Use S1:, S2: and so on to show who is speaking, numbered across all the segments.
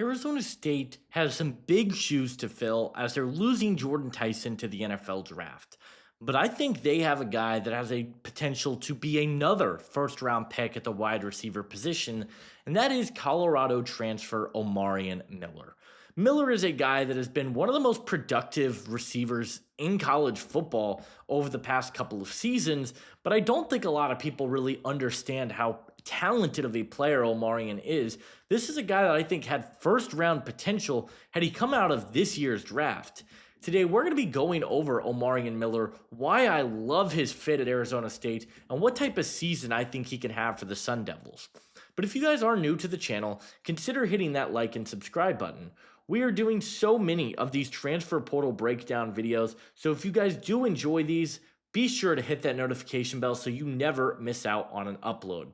S1: Arizona State has some big shoes to fill as they're losing Jordan Tyson to the NFL draft. But I think they have a guy that has a potential to be another first round pick at the wide receiver position, and that is Colorado transfer Omarion Miller. Miller is a guy that has been one of the most productive receivers in college football over the past couple of seasons, but I don't think a lot of people really understand how talented of a player Omarion is. This is a guy that I think had first round potential had he come out of this year's draft. Today, we're going to be going over Omarion Miller, why I love his fit at Arizona State, and what type of season I think he can have for the Sun Devils. But if you guys are new to the channel, consider hitting that like and subscribe button. We are doing so many of these transfer portal breakdown videos, so if you guys do enjoy these, be sure to hit that notification bell so you never miss out on an upload.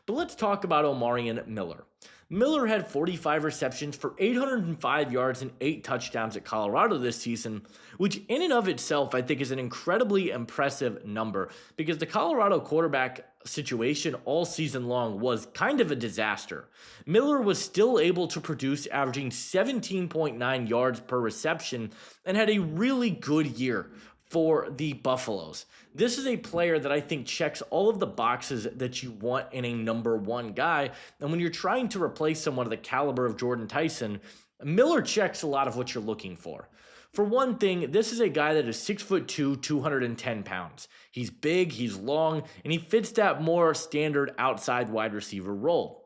S1: But let's talk about Omarion Miller. Miller had 45 receptions for 805 yards and 8 touchdowns at Colorado this season, which in and of itself I think is an incredibly impressive number because the Colorado quarterback situation all season long was kind of a disaster. Miller was still able to produce, averaging 17.9 yards per reception, and had a really good year for the Buffaloes. This is a player that I think checks all of the boxes that you want in a number one guy. And when you're trying to replace someone of the caliber of Jordan Tyson, Miller checks a lot of what you're looking for. For one thing, this is a guy that is 6'2", 210 pounds. He's big, he's long, and he fits that more standard outside wide receiver role.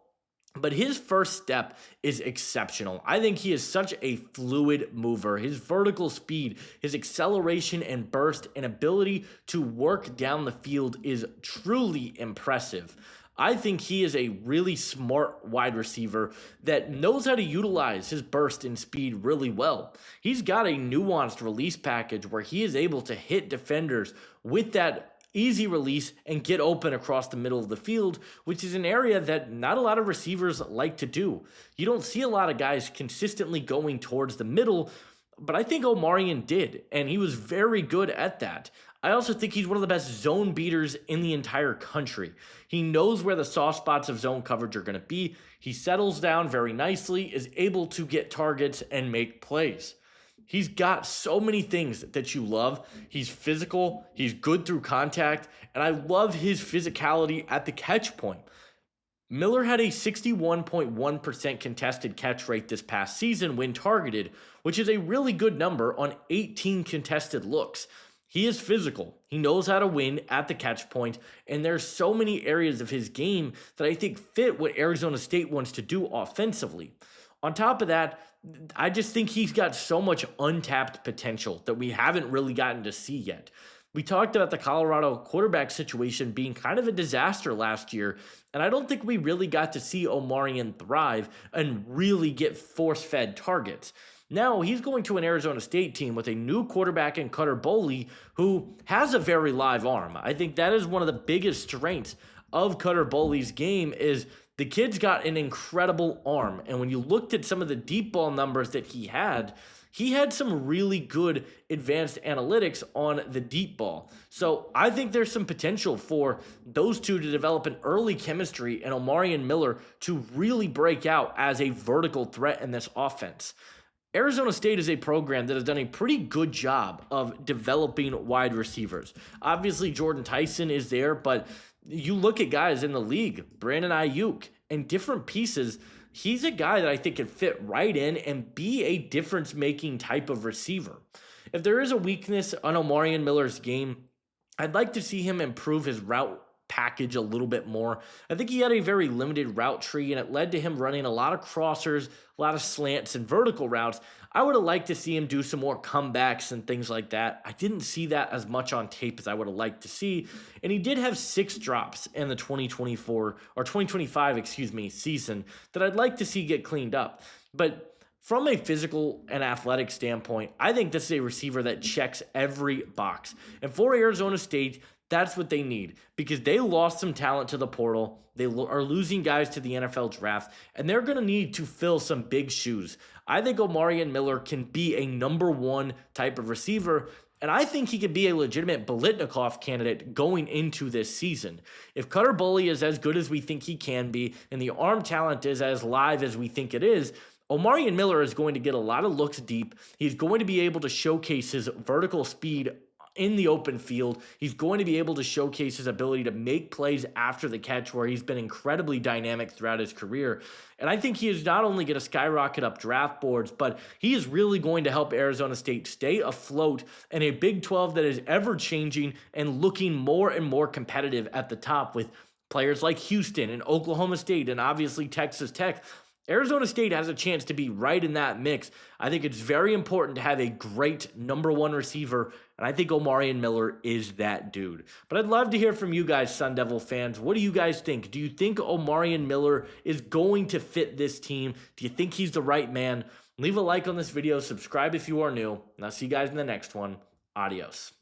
S1: But his first step is exceptional. I think he is such a fluid mover. His vertical speed, his acceleration and burst, and ability to work down the field is truly impressive. I think he is a really smart wide receiver that knows how to utilize his burst and speed really well. He's got a nuanced release package where he is able to hit defenders with that easy release and get open across the middle of the field, which is an area that not a lot of receivers like to do. You don't see a lot of guys consistently going towards the middle, but I think Omarion did, and he was very good at that. I also think he's one of the best zone beaters in the entire country. He knows where the soft spots of zone coverage are going to be. He settles down very nicely, is able to get targets and make plays. He's got so many things that you love. He's physical, he's good through contact, and I love his physicality at the catch point. Miller had a 61.1% contested catch rate this past season when targeted, which is a really good number on 18 contested looks. He is physical. He knows how to win at the catch point, and there's so many areas of his game that I think fit what Arizona State wants to do offensively. On top of that, I just think he's got so much untapped potential that we haven't really gotten to see yet. We talked about the Colorado quarterback situation being kind of a disaster last year, and I don't think we really got to see Omarion thrive and really get force-fed targets. Now, he's going to an Arizona State team with a new quarterback in Cutter Boley, who has a very live arm. I think that is one of the biggest strengths of Cutter Boley's game is the kid's got an incredible arm. And when you looked at some of the deep ball numbers that he had some really good advanced analytics on the deep ball. So I think there's some potential for those two to develop an early chemistry and Omarion Miller to really break out as a vertical threat in this offense. Arizona State is a program that has done a pretty good job of developing wide receivers. Obviously, Jordan Tyson is there, but you look at guys in the league, Brandon Ayuk, and different pieces. He's a guy that I think can fit right in and be a difference-making type of receiver. If there is a weakness on Omarion Miller's game, I'd like to see him improve his route package a little bit more. I think he had a very limited route tree, and it led to him running a lot of crossers, a lot of slants, and vertical routes. I would have liked to see him do some more comebacks and things like that. I didn't see that as much on tape as I would have liked to see, and he did have 6 drops in the 2025 season that I'd like to see get cleaned up. But from a physical and athletic standpoint, I think this is a receiver that checks every box. And for Arizona State, that's what they need because they lost some talent to the portal. They are losing guys to the NFL draft, and they're going to need to fill some big shoes. I think Omarion Miller can be a number one type of receiver, and I think he could be a legitimate Biletnikoff candidate going into this season. If Cutter Boley is as good as we think he can be, and the arm talent is as live as we think it is, Omarion Miller is going to get a lot of looks deep. He's going to be able to showcase his vertical speed in the open field. He's going to be able to showcase his ability to make plays after the catch, where he's been incredibly dynamic throughout his career. And I think he is not only going to skyrocket up draft boards, but he is really going to help Arizona State stay afloat in a Big 12 that is ever changing and looking more and more competitive at the top, with players like Houston and Oklahoma State and obviously Texas Tech. Arizona State has a chance to be right in that mix. I think it's very important to have a great number one receiver, and I think Omarion Miller is that dude. But I'd love to hear from you guys, Sun Devil fans. What do you guys think? Do you think Omarion Miller is going to fit this team? Do you think he's the right man? Leave a like on this video, subscribe if you are new, and I'll see you guys in the next one. Adios.